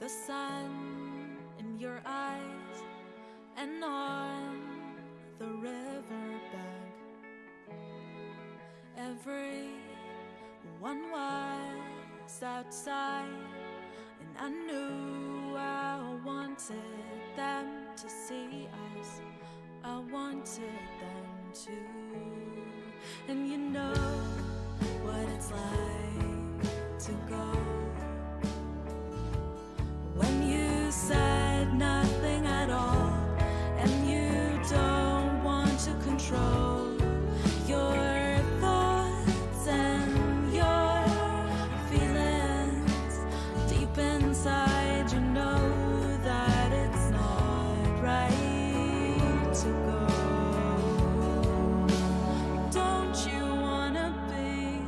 the sun in your eyes and on the riverbank. Everyone was outside, and I knew I wanted them to see us. I wanted them to. And you know what it's like to go when you said nothing at all, and you don't want to control your thoughts and your feelings deep inside. You know that it's not right to go. Don't you wanna be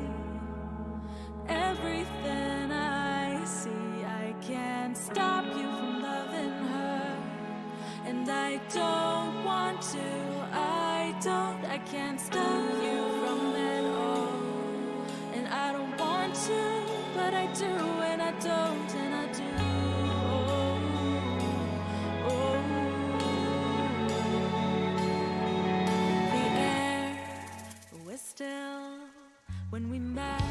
everything I see? I can't stop you from loving her, and I don't want to. I can't stop you from it all, and I don't want to, but I do, and I don't, and I do. Oh. The air was still when we met.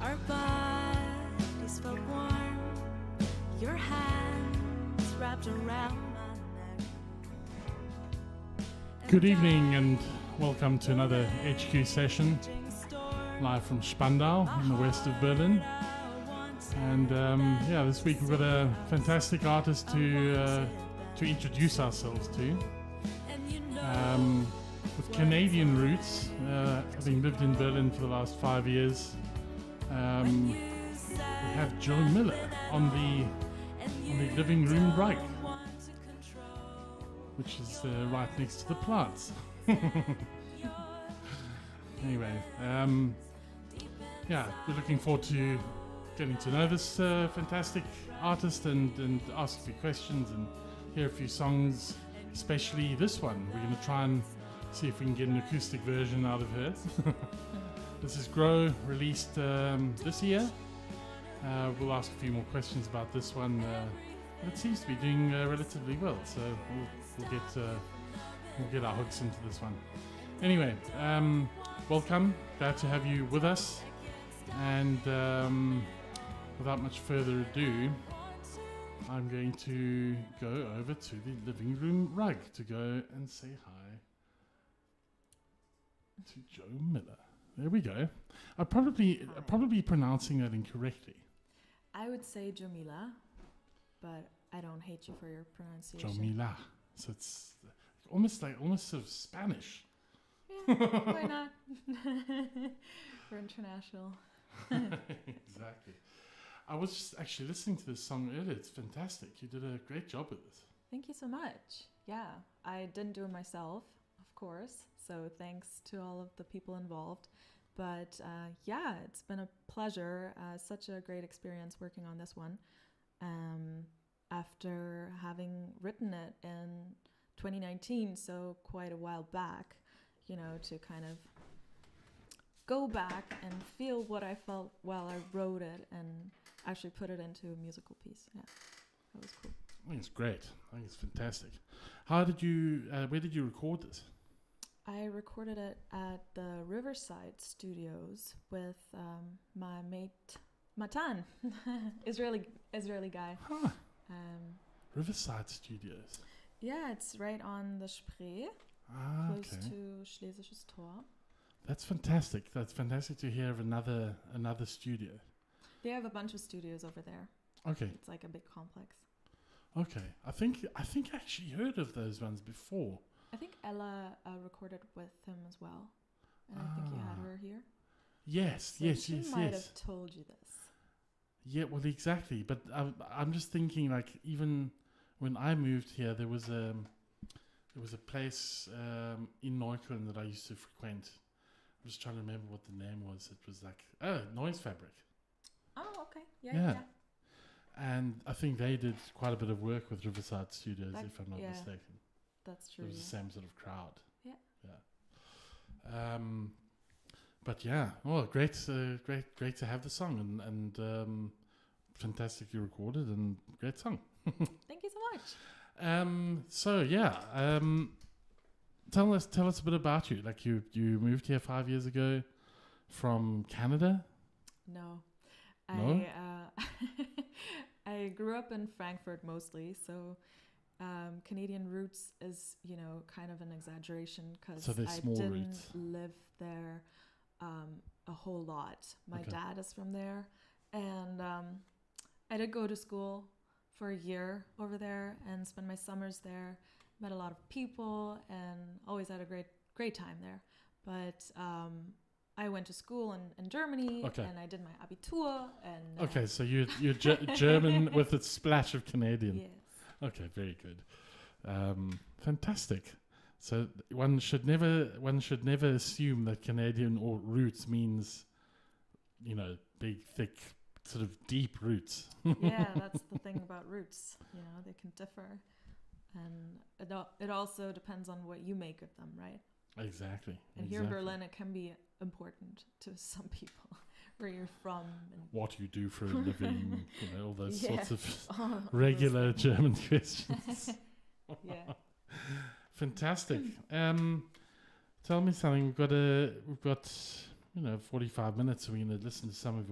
Our bodies felt warm. Your hands wrapped around my neck. Good evening and welcome to another HQ session live from Spandau in the west of Berlin. And this week we've got a fantastic artist to introduce ourselves to. With Canadian roots, having lived in Berlin for the last 5 years, we have Jomila on the living room rug, which is right next to the plants. Anyway, we're looking forward to getting to know this fantastic artist and ask a few questions and hear a few songs, especially this one. We're going to try and see if we can get an acoustic version out of her. This is Grow, released this year. We'll ask a few more questions about this one. It seems to be doing relatively well, so we'll get our hooks into this one. Anyway, welcome. Glad to have you with us. And without much further ado, I'm going to go over to the living room rug to go and say hi to Jomila. There we go. I'm probably pronouncing that incorrectly. I would say Jomila, but I don't hate you for your pronunciation. Jomila. So it's almost sort of Spanish. Yeah, why not? We're international. Exactly. I was just actually listening to this song earlier. It's fantastic. You did a great job with it. Thank you so much. Yeah, I didn't do it myself, of course. So thanks to all of the people involved. But it's been a pleasure. Such a great experience working on this one. After having written it in 2019, so quite a while back, to kind of go back and feel what I felt while I wrote it and actually put it into a musical piece. Yeah, that was cool. I think it's great. I think it's fantastic. Where did you record this? I recorded it at the Riverside Studios with my mate Matan, Israeli guy. Huh. Riverside Studios. Yeah, it's right on the Spree, close to Schlesisches Tor. That's fantastic. That's fantastic to hear of another studio. They have a bunch of studios over there. Okay. It's like a big complex. Okay. I think I actually heard of those ones before. I think Ella recorded with him as well. And I think you had her here. Yes, so yes. She might have told you this. Yeah, well, exactly. But I'm just thinking, like, even when I moved here, there was a place in Neukölln that I used to frequent. I'm just trying to remember what the name was. It was like Noise Fabric. Oh, okay. Yeah. And I think they did quite a bit of work with Riverside Studios, if I'm not mistaken. That's true. It was the same sort of crowd. Yeah. But yeah, great to have the song, and fantastically recorded and great song. Thank you so much. Tell us a bit about you. Like you moved here 5 years ago from Canada. No. No? I grew up in Frankfurt mostly, so Canadian roots is, kind of an exaggeration because So they're I small didn't roots. live there a whole lot. My Okay. dad is from there, and I did go to school for a year over there and spend my summers there. Met a lot of people and always had a great time there. But I went to school in Germany, Okay. and I did my Abitur. And Okay, so you're German with a splash of Canadian. yes. Okay, very good. Fantastic. So one should never assume that Canadian or roots means, big, thick, sort of deep roots. Yeah, that's the thing about roots. They can differ, and it also depends on what you make of them, right? Exactly. And here in Berlin, it can be important to some people where you're from. And What you do for a living, all those Yeah. sorts of all of those regular things. German questions. Yeah. Fantastic. Tell me something. We've got 45 minutes. So we're going to listen to some of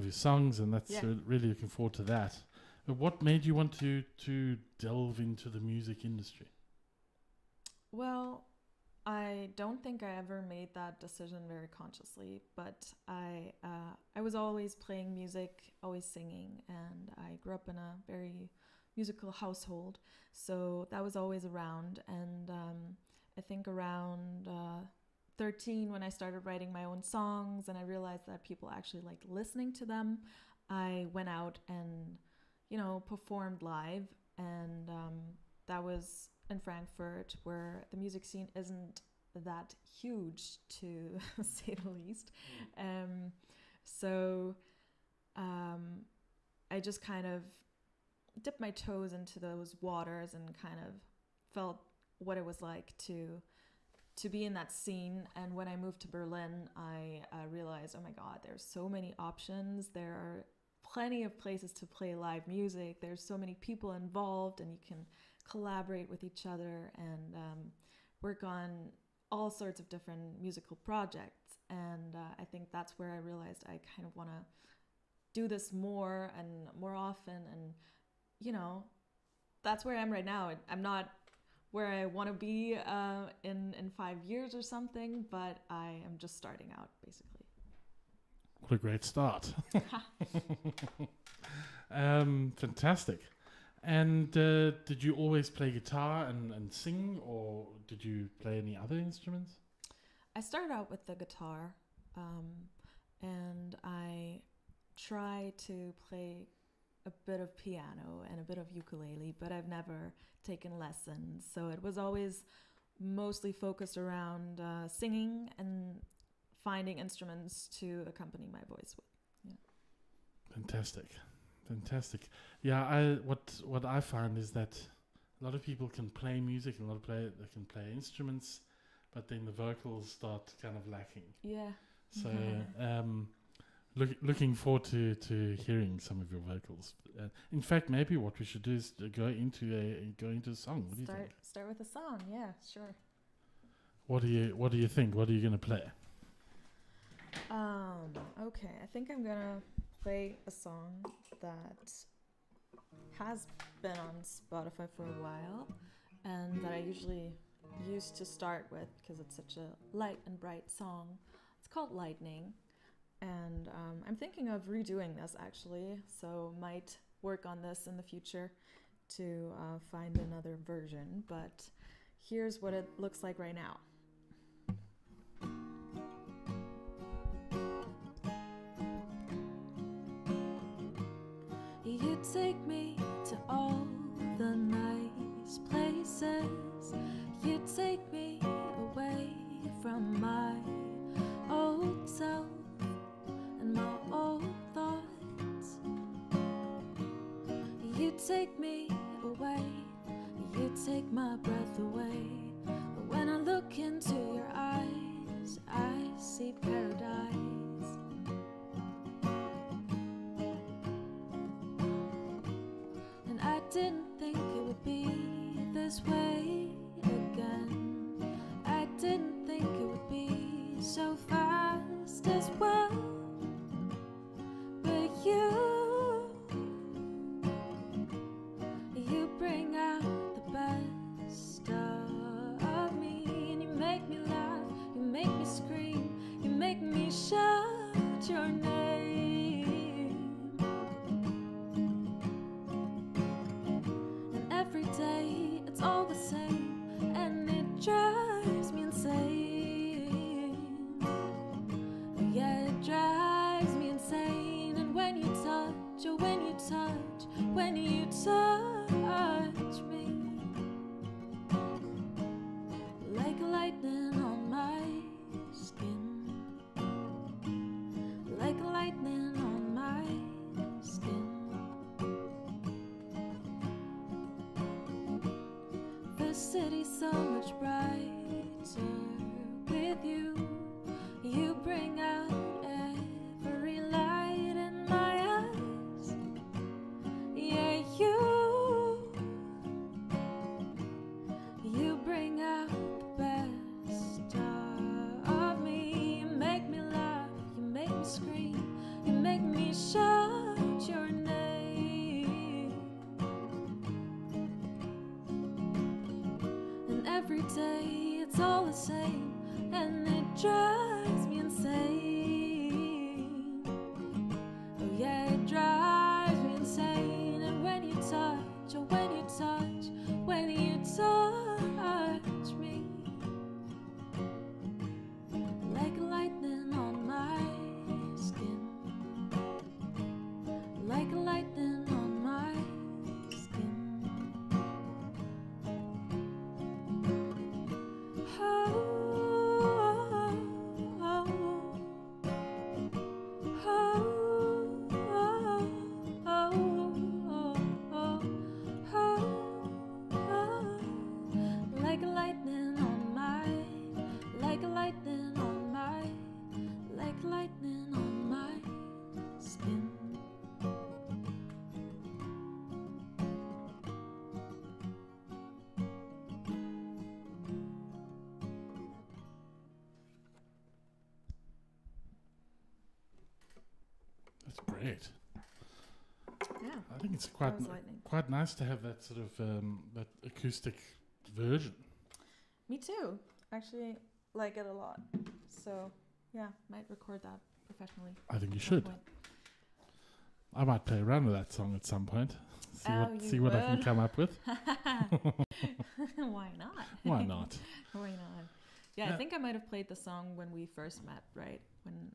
your songs, and that's Yeah. really looking forward to that. But what made you want to delve into the music industry? Well, I don't think I ever made that decision very consciously, but I was always playing music, always singing, and I grew up in a very musical household, so that was always around. And I think around 13, when I started writing my own songs and I realized that people actually liked listening to them, I went out and performed live, and that was in Frankfurt, where the music scene isn't that huge, to say the least. So I just kind of dipped my toes into those waters and kind of felt what it was like to be in that scene. And when I moved to Berlin, I realized, oh my God, there's so many options. There are plenty of places to play live music. There's so many people involved, and you can collaborate with each other and work on all sorts of different musical projects. And I think that's where I realized I kind of want to do this more and more often. And that's where I am right now. I'm not where I want to be in 5 years or something, but I am just starting out, basically. What a great start. Fantastic. And did you always play guitar and sing, or did you play any other instruments? I started out with the guitar, and I try to play a bit of piano and a bit of ukulele, but I've never taken lessons. So it was always mostly focused around singing and finding instruments to accompany my voice with. Fantastic. Yeah, what I find is that a lot of people can play music and they can play instruments, but then the vocals start kind of lacking. Yeah. So looking forward to hearing some of your vocals. In fact, maybe what we should do is go into a song. What do you think? Start with a song. Yeah, sure. What do you think? What are you going to play? Okay, I think I'm gonna play a song that has been on Spotify for a while, and that I usually used to start with because it's such a light and bright song. It's called Lightning, and I'm thinking of redoing this actually, so might work on this in the future to find another version, but here's what it looks like right now. You take me to all the nice places. You take me away from my old self and my old thoughts. You take me away. You take my breath away. But when I look into your eyes, I see paradise. didn't think it would be this way again. I didn't think it would be so fast as well. But you bring out the best of me, and you make me laugh, you make me scream, you make me shout your name. And every day it's all the same, and it drives me insane. Yeah, it drives me insane. And when you touch, oh, when you touch, when you touch me, like lightning on my skin, like lightning on my skin. The city's so much brighter with you. You bring out every light in my eyes. Yeah, you bring out the best of me. You make me laugh, you make me scream, you make me shout your name. And every day it's all the same, and it drives me insane. Oh yeah, it drives me insane. And when you touch, oh, when you touch, when you touch me, like lightning on my skin, like lightning on my skin. Like lightning on my, like lightning on my, like lightning on my skin. That's great. Yeah. I think it's That was lightning. quite nice to have that sort of that acoustic version. Me too. Actually, like it a lot. So, yeah, might record that professionally. I think you at some should. point. I might play around with that song at some point. You See what I can would. come up with. Why not? Why not? Why not? Yeah, Yeah. I think I might have played the song when we first met, right? When,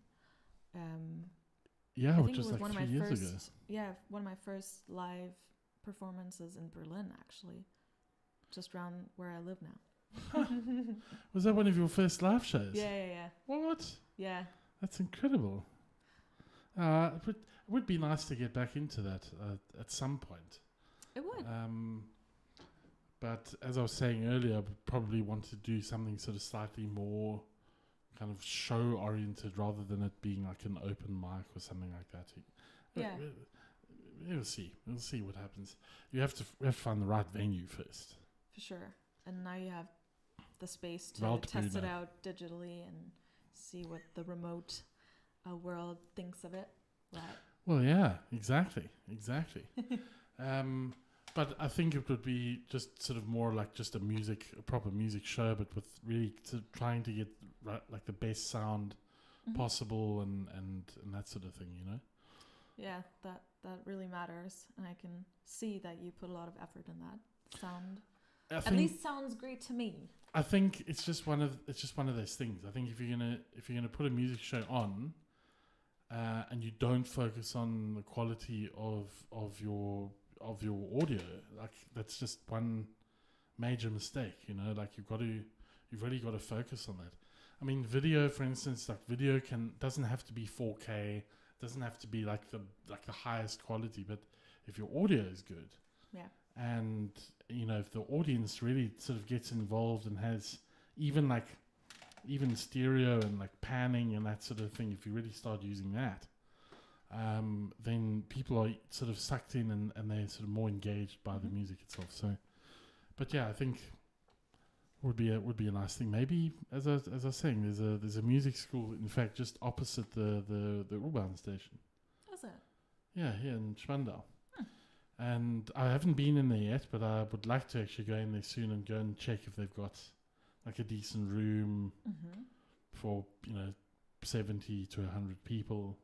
Yeah, I which think was it was like one of 3 my years first, ago. yeah, one of my first live performances in Berlin, actually, just around where I live now. Was that one of your first live shows? Yeah. What? Yeah. That's incredible. It would be nice to get back into that at some point. It would. But as I was saying earlier, I would probably want to do something sort of slightly more kind of show oriented rather than it being like an open mic or something like that. Yeah. We'll see. We'll see what happens. We have to find the right venue first. For sure. And now you have the space to Wild test it Bruno. out digitally and see what the remote world thinks of it. Right. Well, yeah, exactly. But I think it would be just sort of more like just a proper music show, but with really trying to get like the best sound possible and that sort of thing, you know? Yeah, that really matters, and I can see that you put a lot of effort in that. Sound at least sounds great to me. I think it's just one of those things. I think if you're gonna put a music show on, and you don't focus on the quality of your audio, like that's just one major mistake, you know. Like you've really got to focus on that. I mean, video, for instance, like video doesn't have to be 4K, doesn't have to be like the highest quality, but if your audio is good, Yeah. and you know, if the audience really sort of gets involved and has even stereo and like panning and that sort of thing, if you really start using that, then people are sort of sucked in and they're sort of more engaged by the music itself. So, but yeah, I think would be a nice thing. Maybe as I was saying, there's a music school, in fact, just opposite the U-Bahn station. Is it? Yeah, here in Spandau. And I haven't been in there yet, but I would like to actually go in there soon and go and check if they've got like a decent room for 70 to 100 people,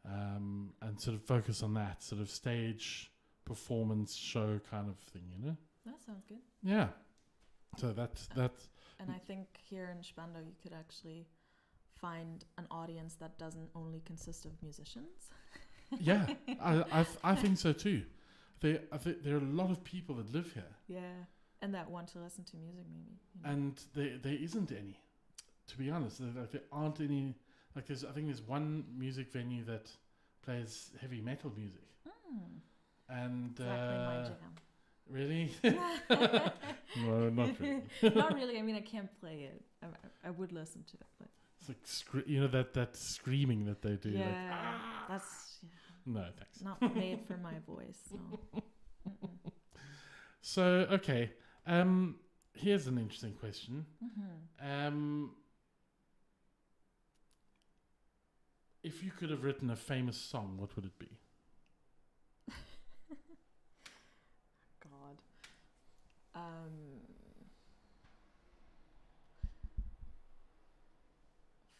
and sort of focus on that sort of stage performance show kind of thing, That sounds good. Yeah. So that's. And I think here in Spandau you could actually find an audience that doesn't only consist of musicians. Yeah, I think so too. I think there are a lot of people that live here. Yeah, and that want to listen to music, maybe. And there isn't any, to be honest. There aren't any. Like I think there's one music venue that plays heavy metal music. And Exactly my jam. Really? No, not really. Not really. I mean, I can't play it. I would listen to it, but it's like that screaming that they do. yeah, Like, that's no, thanks. not made for my voice. So. So okay, here's an interesting question. If you could have written a famous song, what would it be? God.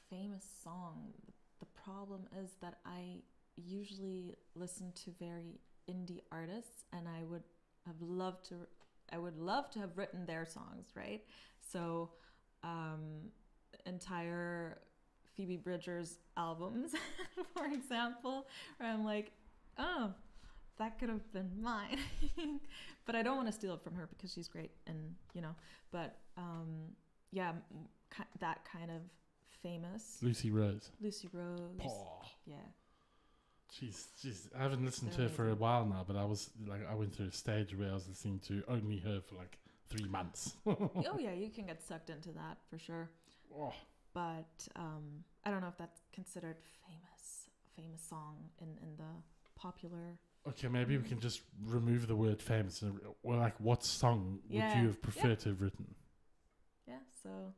Famous song. The problem is that I usually listen to very indie artists, and I would love to have written their songs, right? So, entire Phoebe Bridgers albums, for example, where I'm like, oh, that could have been mine. But I don't want to steal it from her because she's great, and but yeah, that kind of famous. Lucy Rose. Paw. Yeah. She's I haven't listened to her for a while now, but I went through a stage where I was listening to only her for like 3 months. Oh yeah, you can get sucked into that for sure. Oh. But I don't know if that's considered famous song in the popular. Okay, maybe we can just remove the word famous. Or like, what song would you have preferred to have written? Yeah, so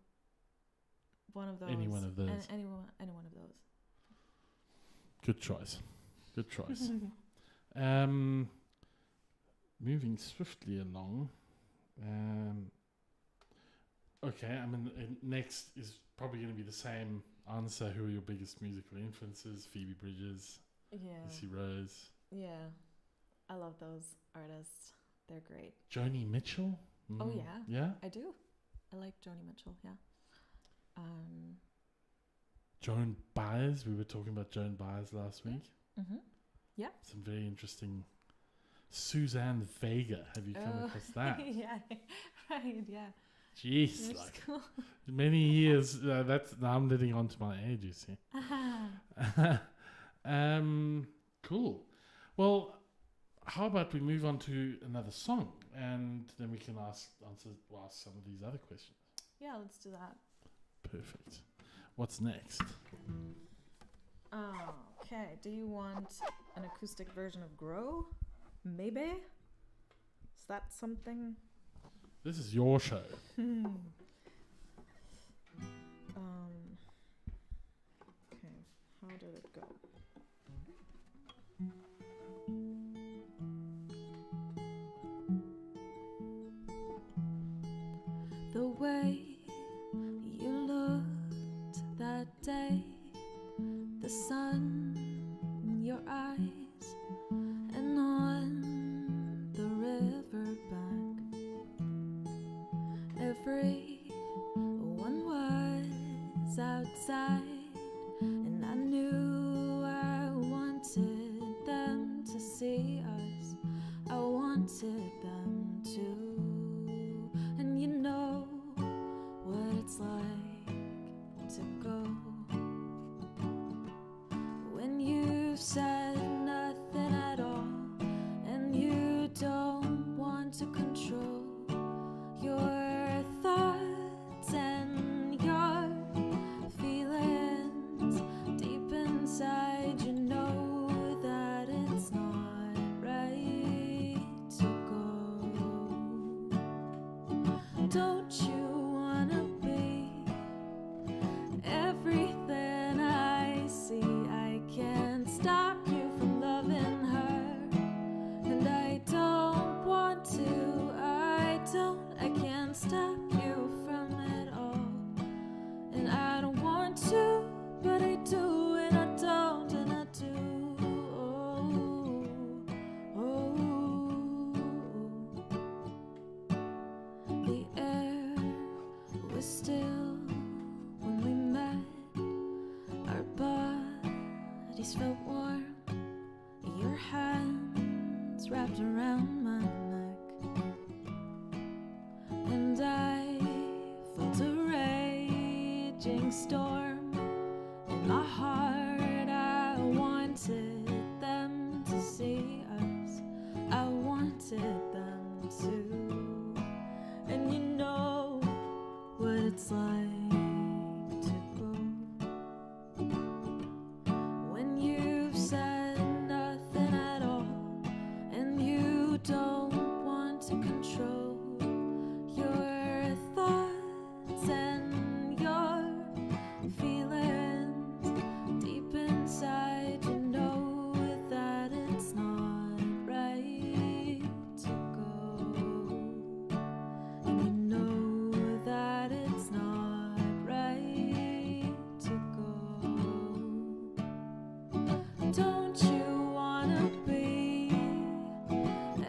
one of those. Any one of those. Any one of those. Good choice. Moving swiftly along. Okay, I mean, next is probably going to be the same answer. Who are your biggest musical influences? Phoebe Bridgers. Yeah. Lucy Rose. Yeah. I love those artists. They're great. Joni Mitchell? Oh, yeah. Yeah? I do. I like Joni Mitchell, yeah. Joan Baez. We were talking about Joan Baez last week. Yeah. Some very interesting. Suzanne Vega. Have you come across that? Yeah. Right, yeah. Jeez, like many years. That's now I'm letting on to my age, you see. Cool. Well, how about we move on to another song, and then we can ask some of these other questions. Yeah, let's do that. Perfect. What's next? Okay. Do you want an acoustic version of "Grow"? Maybe. Is that something? This is your show. Okay, how did it go? The way you looked that day, the sun in your eyes, and on the riverbank, everyone was outside, and I knew I wanted them to see us. I wanted them to, and you know what it's like to go when you've said nothing at all, and you don't want to control your thoughts and your feelings deep inside. You know Don't you wanna be everything I see? I can't stop you from loving her, and I don't want to. I can't stop you from it all, and I don't want to, but I do, and I don't, and I do. Oh, the air was still when we met. Our bodies felt warm. Your hands wrapped around my neck, and I felt a raging storm in my heart. I wanted them to see us. I wanted them to. And you know what it's like to go when you've said nothing at all, and you don't want to control your thoughts and your feelings. Deep inside you know that it's not right to go, and you know that it's not right to go. Don't you wanna be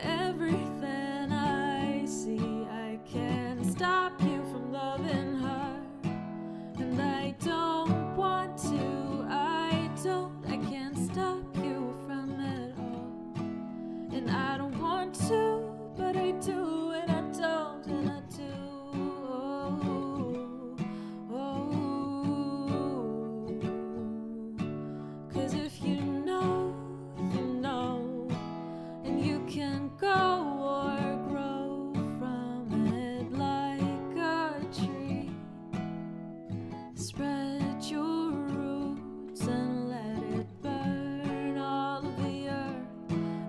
everything I see? I can't stop you from loving her, and I don't want to. I can't stop you from it all, and I don't want to, but I do, and I don't, and I do. Oh, 'cause if you know, and you can go or grow from it like a tree. Spread your roots and let it burn all of the earth,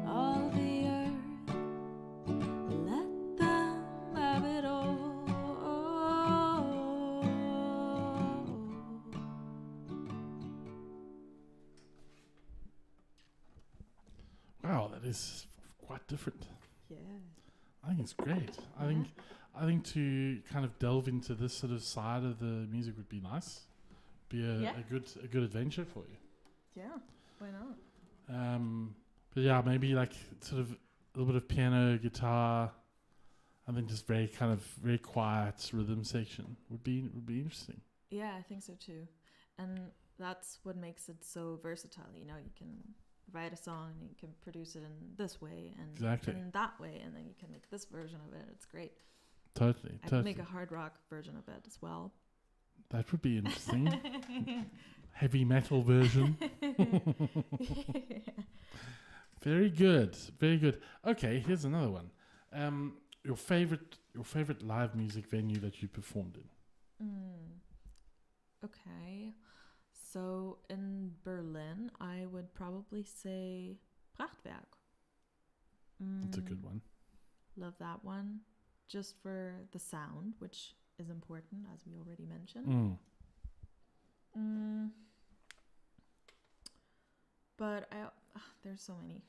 all of the earth. Let them have it all. Wow, that is quite different. Yeah. I think it's great. I think to kind of delve into this sort of side of the music would be nice. Be Yeah. a good adventure for you. Yeah. Why not? But yeah, maybe like sort of a little bit of piano, guitar, and then just very quiet rhythm section would be interesting. Yeah, I think so too. And that's what makes it so versatile. You know, you can write a song and you can produce it in this way and Exactly. in that way, and then you can make this version of it. It's great. Totally. I could make a hard rock version of it as well. That would be interesting. Heavy metal version. Very good. Very good. Okay, here's another one. Your favorite live music venue that you performed in? Okay. So in Berlin, I would probably say Prachtwerk. That's a good one. Love that one. Just for the sound, which is important, as we already mentioned. But there's so many.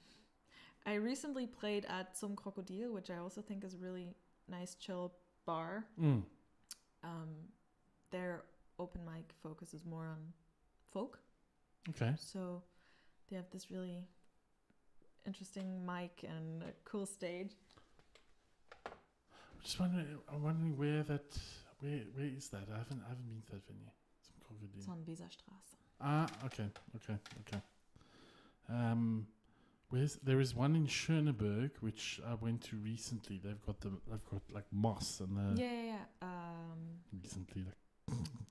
I recently played at Zum Krokodil, which I also think is a really nice, chill bar. Their open mic focuses more on folk. Okay. So they have this really interesting mic and a cool stage. I'm wondering where is that? I haven't been to that venue. Zum Krokodil. It's on Weserstraße. Okay. There is one in Schöneberg which I went to recently. They've got like moss and Yeah. recently, like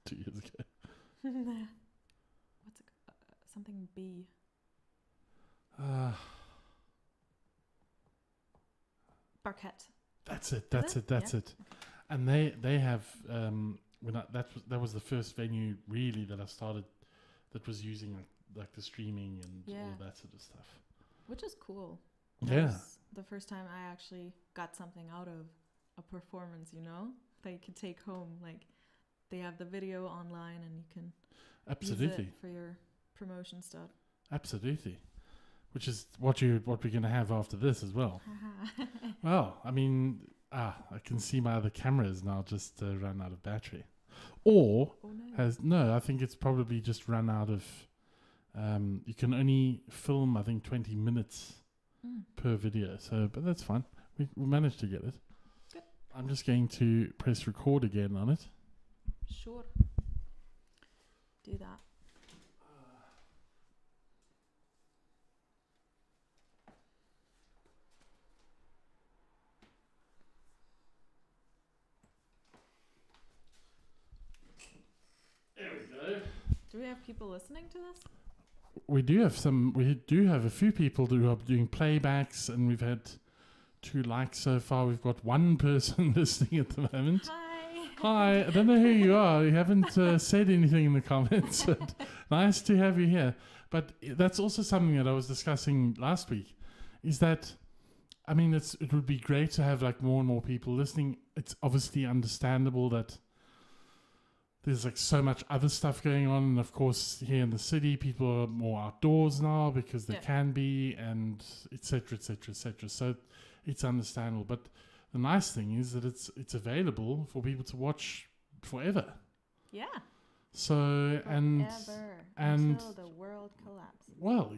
2 years ago. What's it? Something B. Barquette. That's it. Yeah. And they have that was the first venue really that I started that was using like the streaming and all that sort of stuff. Which is cool. Yeah. That was the first time I actually got something out of a performance, you know, that you can take home. Like they have the video online, and you can Absolutely. use it for your promotion stuff. Absolutely. Which is what we're going to have after this as well. Well, I mean, I can see my other cameras now just run out of battery. Or I think it's probably just run out of, you can only film, I think, 20 minutes per video. So, but that's fine. We managed to get it. Good. I'm just going to press record again on it. Sure. Do that. There we go. Do we have people listening to this? We do have a few people who are doing playbacks, and we've had 2 likes so far. We've got 1 person listening at the moment. Hi. Hi, I don't know who you are. You haven't said anything in the comments. But nice to have you here. But that's also something that I was discussing last week, is that, I mean, it would be great to have like more and more people listening. It's obviously understandable that there's like so much other stuff going on. And of course, here in the city, people are more outdoors now because they can be, and et cetera, et cetera, et cetera. So it's understandable. But the nice thing is that it's available for people to watch forever. Yeah. So, forever, until the world collapses. Well,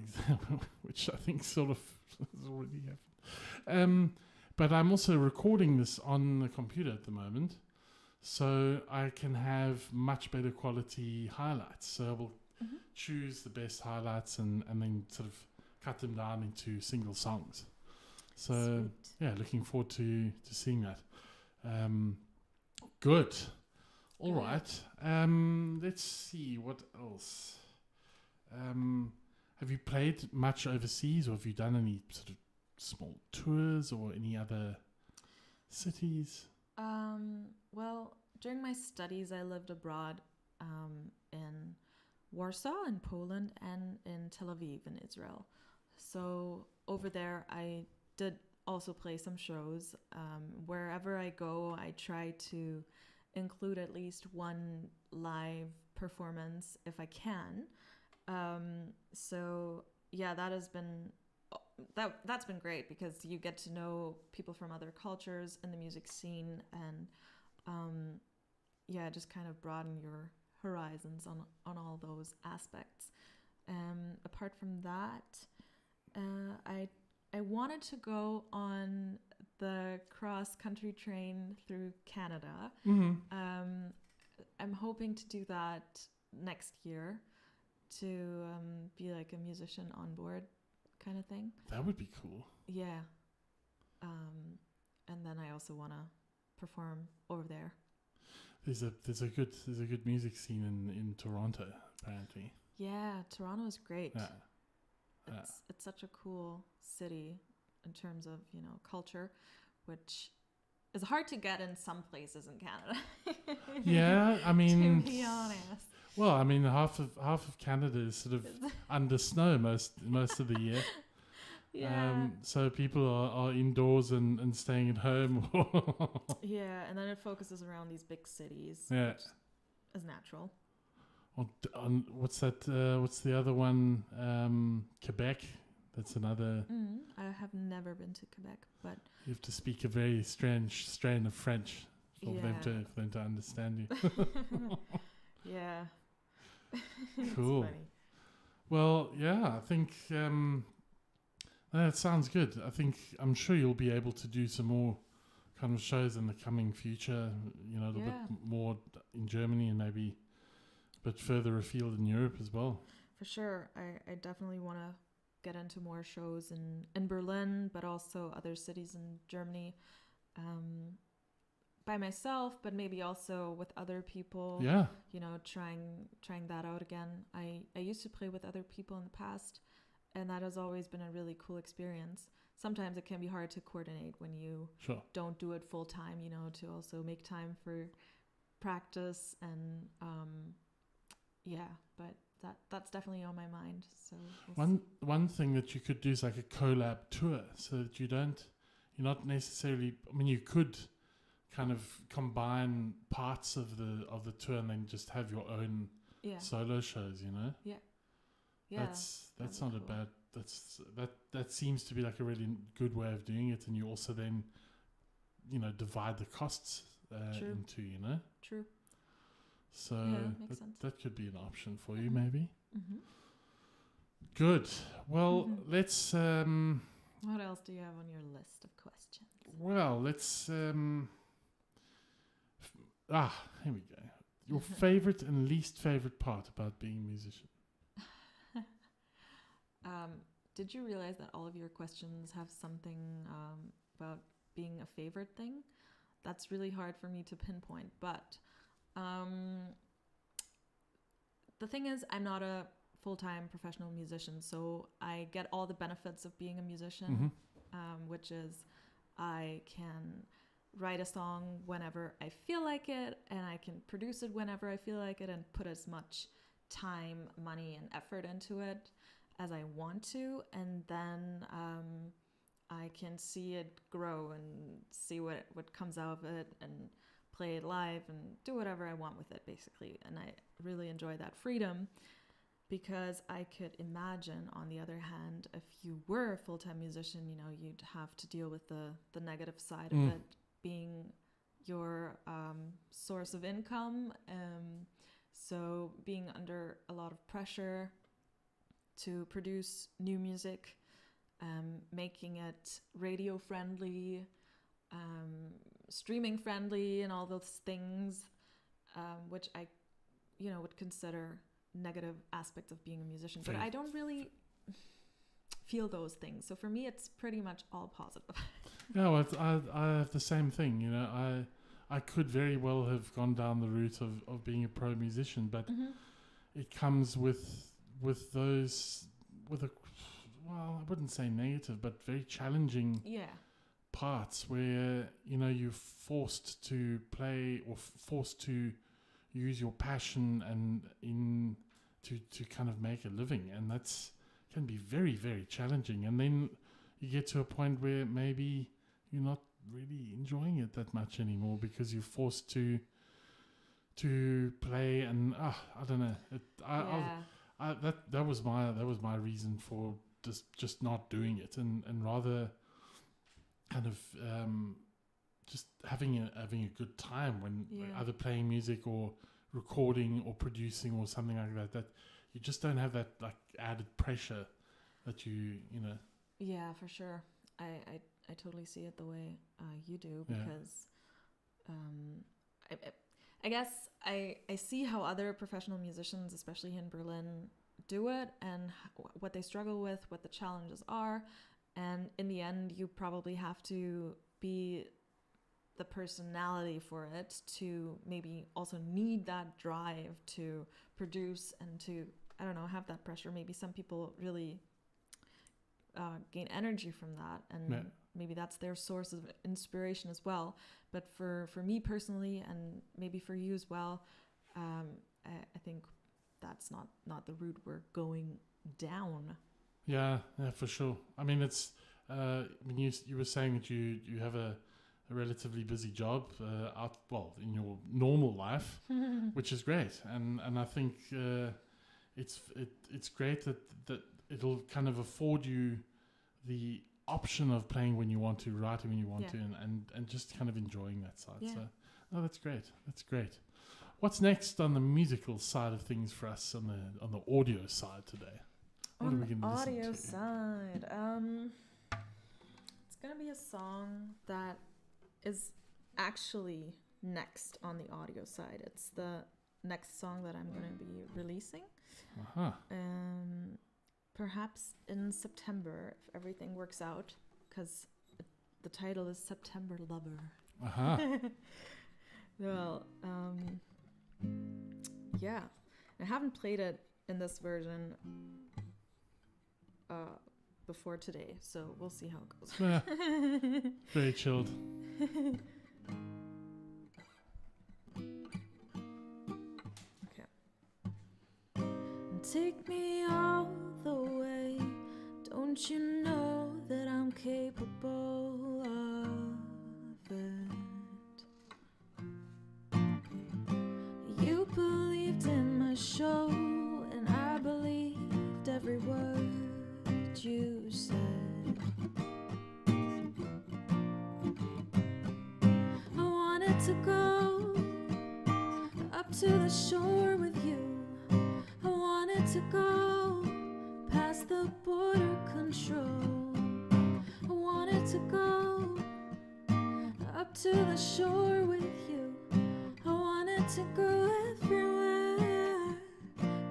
which I think sort of has already happened. But I'm also recording this on the computer at the moment, so I can have much better quality highlights. So I will choose the best highlights and then sort of cut them down into single songs. So looking forward to seeing that. Good. All right. Let's see what else. Have you played much overseas, or have you done any sort of small tours or any other cities? Well, during my studies, I lived abroad in Warsaw in Poland and in Tel Aviv in Israel. So over there, I did also play some shows. Wherever I go, I try to include at least one live performance if I can. So yeah, that's been great, because you get to know people from other cultures in the music scene, and just kind of broaden your horizons on all those aspects. Apart from that, I wanted to go on the cross-country train through Canada. I'm hoping to do that next year, to be like a musician on board kind of thing. That would be cool. Yeah. And then I also want to perform over there. There's a good music scene in Toronto, apparently. Yeah, Toronto is great. Yeah. It's such a cool city in terms of, culture, which is hard to get in some places in Canada. Yeah, I mean, to be honest. Well, I mean, half of Canada is sort of under snow most of the year. Yeah. So people are indoors and staying at home. Yeah, and then it focuses around these big cities, which is natural. What's that? What's the other one? Quebec. That's another. I have never been to Quebec, but you have to speak a very strange strain of French for them to understand you. Yeah. Cool. It's funny. Well, yeah, I think that sounds good. I'm sure you'll be able to do some more kind of shows in the coming future. A little bit more in Germany, and maybe a bit further afield in Europe as well. For sure. I definitely want to get into more shows in Berlin, but also other cities in Germany, by myself, but maybe also with other people. Yeah. Trying that out again. I used to play with other people in the past, and that has always been a really cool experience. Sometimes it can be hard to coordinate when you don't do it full time, to also make time for practice, and but that's definitely on my mind. So one thing that you could do is like a collab tour, so that you're not necessarily, I mean, you could kind of combine parts of the tour and then just have your own solo shows, you know? Yeah. That's that'd not be a cool. bad. That seems to be like a really good way of doing it, and you also then, you know, divide the costs True. into, you know. True. So Makes sense. that could be an option for you, Mhm. maybe. Mm-hmm. Good. Well, Mhm. let's. What else do you have on your list of questions? Well, let's. Here we go. Your favorite and least favorite part about being a musician. Did you realize that all of your questions have something about being a favorite thing? That's really hard for me to pinpoint, but the thing is, I'm not a full-time professional musician, so I get all the benefits of being a musician, which is I can write a song whenever I feel like it, and I can produce it whenever I feel like it, and put as much time, money, and effort into it as I want to, and then I can see it grow and see what comes out of it and play it live and do whatever I want with it, basically. And I really enjoy that freedom, because I could imagine, on the other hand, if you were a full-time musician, you know, you'd have to deal with the negative side of it being your source of income. So being under a lot of pressure to produce new music, making it radio friendly, streaming friendly, and all those things, which I, you know, would consider negative aspects of being a musician. But I don't really feel those things. So for me, it's pretty much all positive. Yeah, well, I have the same thing. You know, I could very well have gone down the route of being a pro musician, but it comes with those, with a, well, I wouldn't say negative, but very challenging parts where, you know, you're forced to play or forced to use your passion and to kind of make a living, and that's can be very, very challenging. And then you get to a point where maybe you're not really enjoying it that much anymore because you're forced to play, and I don't know. That was my reason for just not doing it, and rather kind of just having a good time when either playing music or recording or producing or something like that. That you just don't have that like added pressure that you know. Yeah, for sure. I totally see it the way you do, because I guess I see how other professional musicians, especially in Berlin, do it, and what they struggle with, what the challenges are. And in the end, you probably have to be the personality for it to maybe also need that drive to produce and to, I don't know, have that pressure. Maybe some people really gain energy from that, and maybe that's their source of inspiration as well. But for me personally, and maybe for you as well, I think that's not the route we're going down. Yeah, for sure. I mean, it's when you were saying that you have a relatively busy job in your normal life, which is great, and I think it's great that it'll kind of afford you the option of playing when you want to, writing when you want to, and just kind of enjoying that side. So, that's great. That's great. What's next on the musical side of things for us on the audio side today? What are we going to listen to? Audio side, it's gonna be a song that is actually next on the audio side. It's the next song that I'm gonna be releasing. Perhaps in September, if everything works out, because the title is September Lover. Well, yeah. I haven't played it in this version before today, so we'll see how it goes. Yeah. Very chilled. Okay. Take me all the way. Don't you know that I'm capable of it? a show, and I believed every word you said. I wanted to go up to the shore with you. I wanted to go past the border control. I wanted to go up to the shore with you. I wanted to go everywhere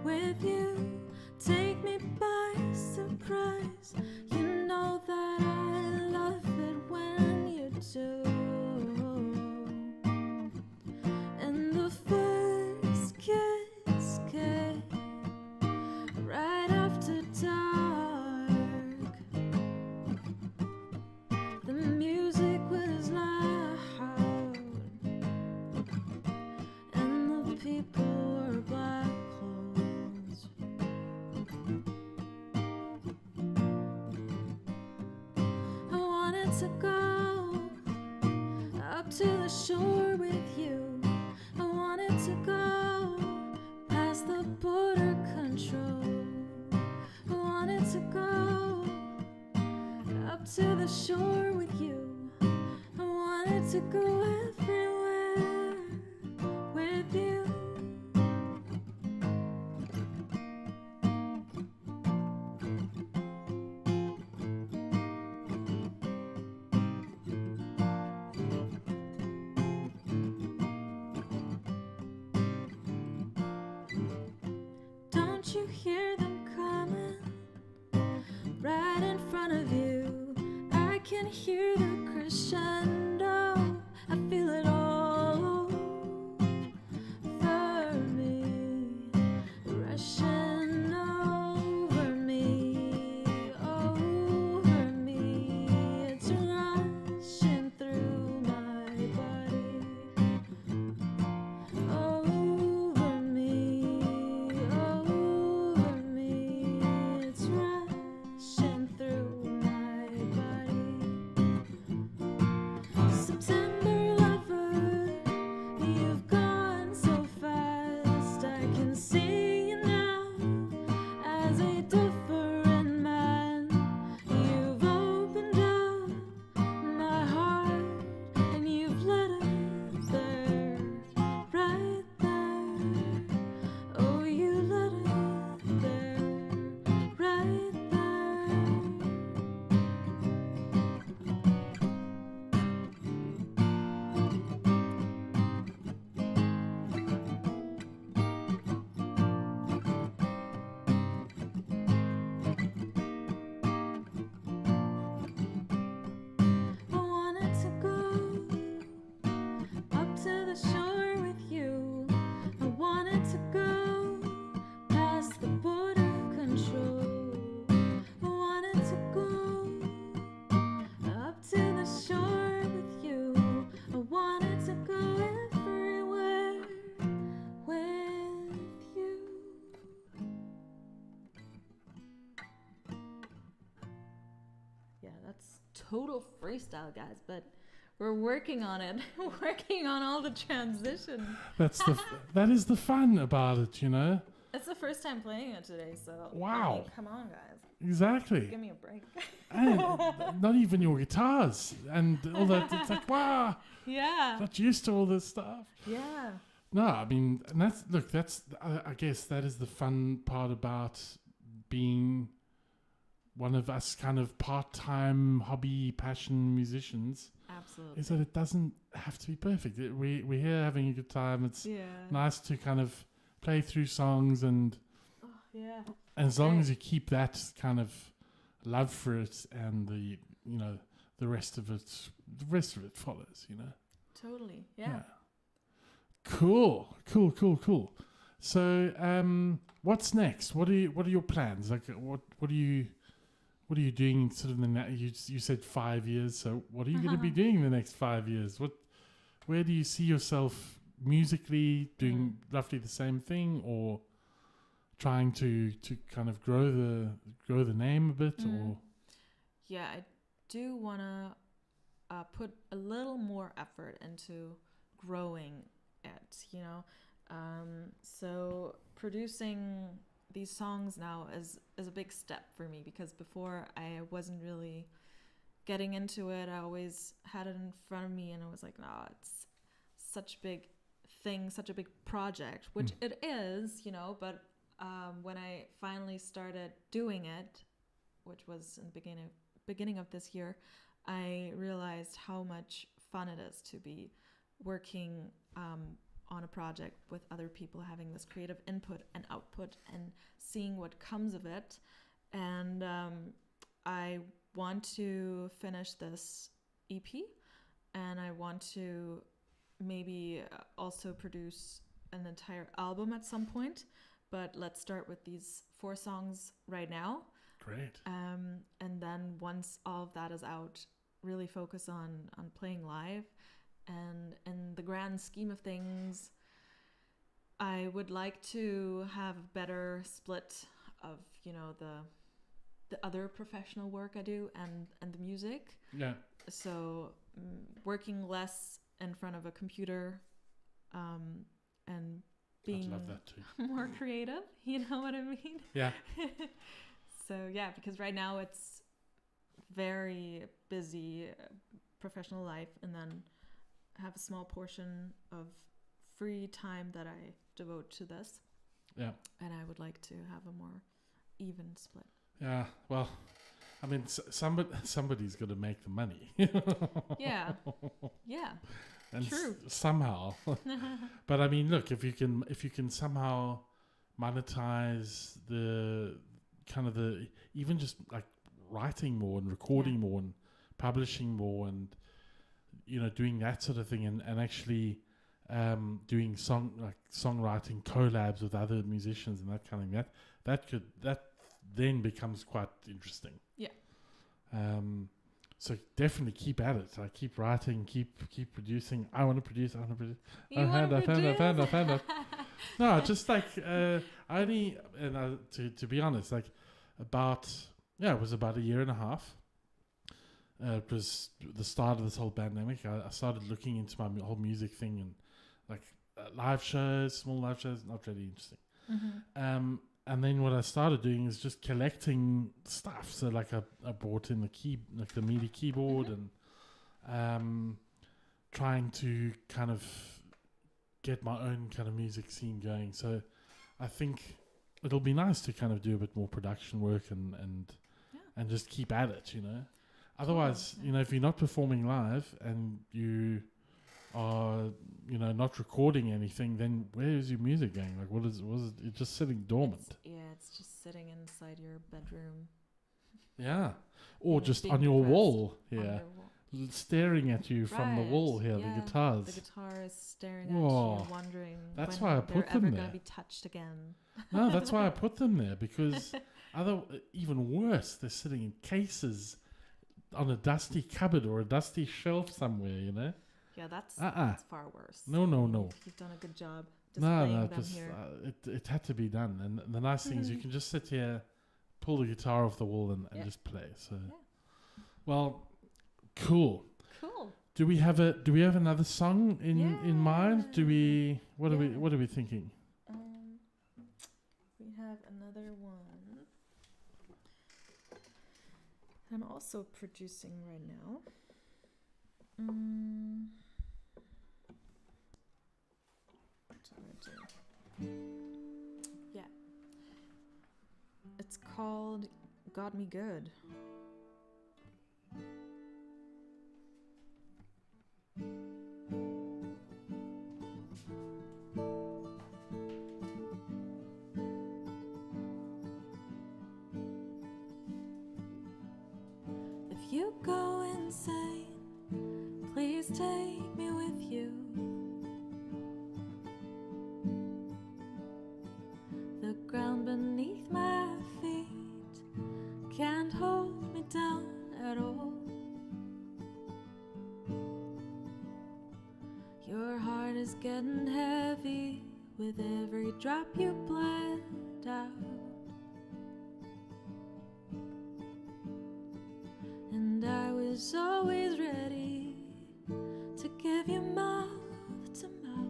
with you. Take me by surprise. You know that I love it when you do. And the first kiss came right after dark. The music was loud, and the people were black clothes. I wanted to go up to the shore with you. I wanted to go past the border control. I wanted to go up to the shore with you. I wanted to go everywhere with you. Don't you hear them coming right in front of you? I can hear the crescendo. I feel it all over me, rushing over me, over me. It's rushing through my body, over me, over me. It's rushing through my body. September lover, you've gone so fast. I can see you now as a different man. You've opened up my heart, and you've let it there, right there. Oh, you let it there, right there. I wanted to go up to the shore with you. I wanted to go past the border control. I wanted to go up to the shore with you. I wanted to go everywhere with you. Yeah, that's total freestyle, guys, but we're working on it. Working on all the transition. That is the fun about it, you know. It's the first time playing it today, so I Wow. mean, come on, guys, Exactly. give me a break. And not even your guitars and all that. It's like, wow, Yeah, not used to all this stuff. yeah, No, I mean, and that's I guess that is the fun part about being one of us kind of part-time hobby passion musicians, absolutely. is that it doesn't have to be perfect. We're here having a good time. It's Yeah, nice to kind of play through songs, and yeah, as long Right. as you keep that kind of love for it, and the rest of it follows, you know. totally. Yeah. Cool. So, what's next? What are your plans? Like, what are you doing? Sort of you said 5 years. So, what are you going to be doing in the next 5 years? Where do you see yourself musically doing roughly the same thing, or trying to kind of grow the name a bit, or Yeah, I do want to put a little more effort into growing it, you know. So producing these songs now is a big step for me, because before I wasn't really getting into it. I always had it in front of me and I was like, no, it's such a big thing, such a big project, which it is, you know, but when I finally started doing it, which was in the beginning of this year, I realized how much fun it is to be working on a project with other people, having this creative input and output and seeing what comes of it. And I want to finish this EP, and I want to maybe also produce an entire album at some point, but let's start with these 4 songs right now. Great. And then once all of that is out, really focus on playing live. And in the grand scheme of things, I would like to have a better split of, you know, the other professional work I do and the music. Yeah. So working less in front of a computer and being I'd love that too. more creative, you know what I mean? Yeah. So yeah, because right now it's very busy professional life, and then have a small portion of free time that I devote to this. Yeah. And I would like to have a more even split. Yeah. Well, I mean, somebody's got to make the money. Yeah. Yeah. And True. Somehow. But I mean, look, if you can somehow monetize the kind of the, even just like writing more and recording more and publishing more and, you know, doing that sort of thing, and actually doing songwriting collabs with other musicians and that kind of that then becomes quite interesting. Yeah. So definitely keep at it. Like keep writing, keep producing. I want to produce. You wanna I found it. No, just like I only, and to be honest, like it was about a year and a half. It was the start of this whole pandemic. I started looking into my whole music thing, and like live shows, small live shows, not really interesting. Mm-hmm. And then what I started doing is just collecting stuff. So like I brought in the MIDI keyboard, and trying to kind of get my own kind of music scene going. So I think it'll be nice to kind of do a bit more production work and just keep at it, you know. Otherwise, you know, if you're not performing live and you are, you know, not recording anything, then where is your music going? Like, was it? It's just sitting dormant. It's just sitting inside your bedroom. Yeah, or just being on your depressed. wall On here, your wall. staring at you from the wall here. Yeah, the guitars. The guitar is staring Whoa. at you, wondering That's when why I put they're them ever there. going to be touched again. No, that's why I put them there, because even worse, they're sitting in cases on a dusty cupboard or a dusty shelf somewhere, you know. Yeah, that's far worse. No. You've done a good job No, displaying them just here. it had to be done. And the nice thing is you can just sit here, pull the guitar off the wall, and just play. So, well, cool. Cool. Do we have another song in mind? What are we thinking? We have another one. I'm also producing right now. Yeah. It's called Got Me Good. If you go insane, please take me with you. The ground beneath my feet can't hold me down at all. Your heart is getting heavy with every drop you bled out. And I was always ready to give you mouth to mouth.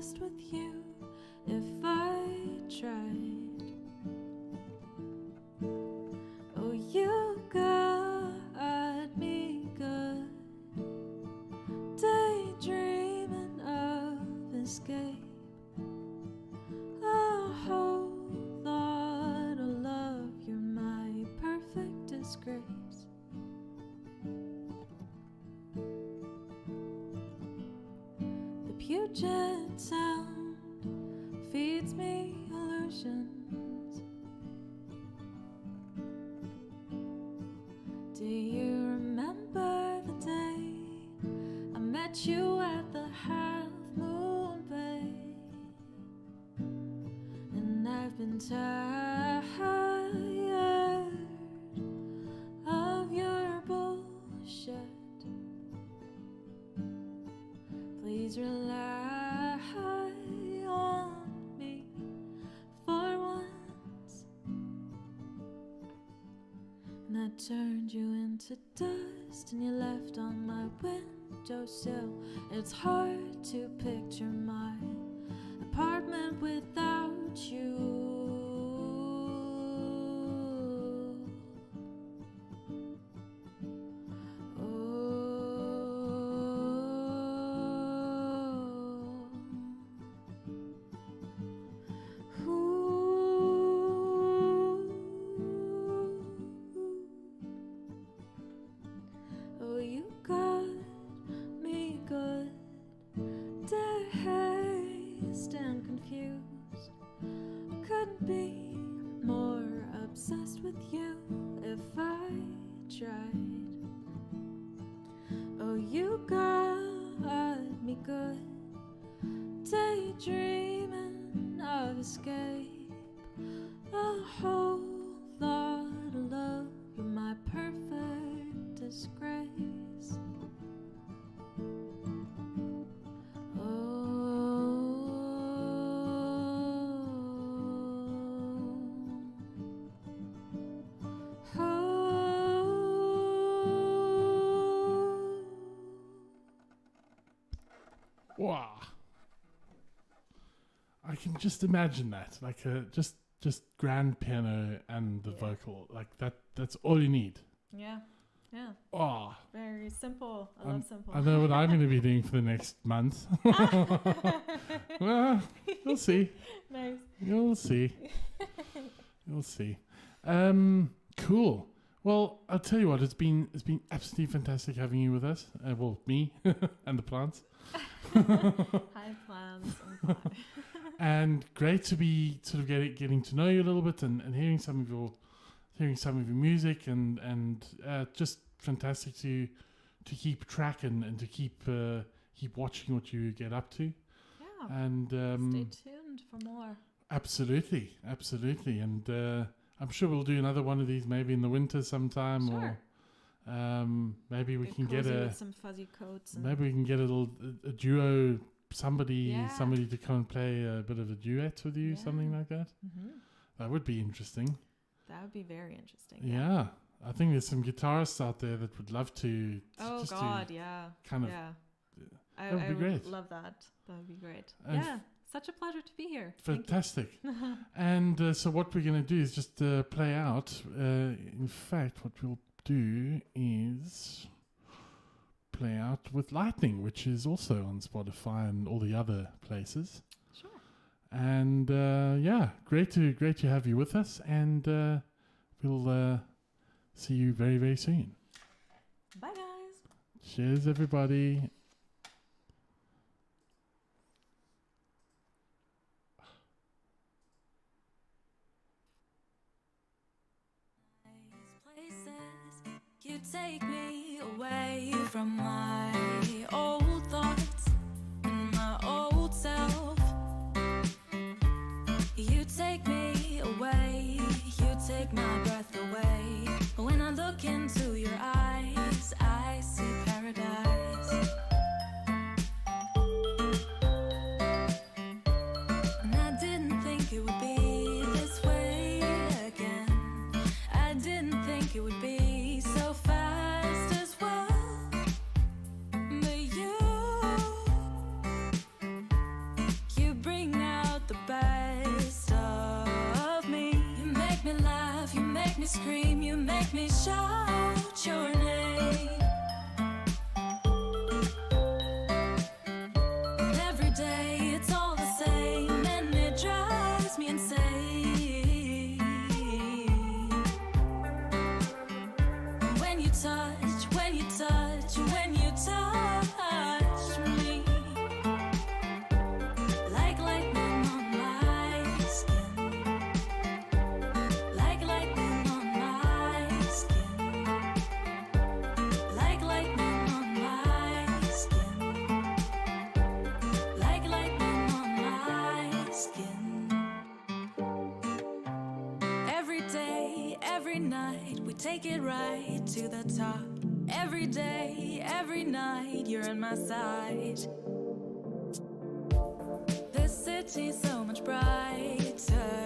obsessed with you if I tried. Oh, you got me good, daydreaming of escape. A whole lot of love, you're my perfect disgrace. The Puget Sound feeds me illusions. Do you remember the day I met you at the Half Moon Bay? And I've been tired of your bullshit. Please rely on me for once. And I turned you into dust and you left on my windowsill. It's hard to picture my apartment without you. Oh, you got me good, dazed and confused. Couldn't be more obsessed with you if I tried. Oh, you got me good, daydreaming of escape. A whole lot of love, you're my perfect disgrace. Wow. I can just imagine that. Like just grand piano and the vocal. Like that's all you need. Yeah. Yeah. Oh. Very simple. I love simple. I know what I'm going to be doing for the next month. Well, we'll see. Nice. You'll see. You'll see. Cool. Well, I'll tell you what. It's been absolutely fantastic having you with us. Well, me and the plants. Hi, plants. And great to be sort of getting to know you a little bit and hearing some of your music and just fantastic to keep track and to keep watching what you get up to. Yeah. And stay tuned for more. Absolutely, and I'm sure we'll do another one of these maybe in the winter sometime. Sure. Or maybe we can get with some fuzzy coats. Maybe we can get a duo, somebody to come and play a bit of a duet with you, something like that. Mm-hmm. That would be interesting. That would be very interesting. Yeah. I think there's some guitarists out there that would love to. Oh just God, to yeah. Kind of. Yeah. That would be great. Love that. That would be great. And yeah. Such a pleasure to be here. Fantastic. And so what we're going to do is just play out. In fact, what we'll do is play out with Lightning, which is also on Spotify and all the other places. Sure. And great to have you with us, and we'll see you very, very soon. Bye, guys. Cheers, everybody. You take me away from my old thoughts and my old self. You take me away, you take my breath away. When I look into your eyes, I see paradise. And I didn't think it would be this way again. I didn't think it would be so fast as well. take it right to the top. Every day, every night, you're in my sight. This city's so much brighter.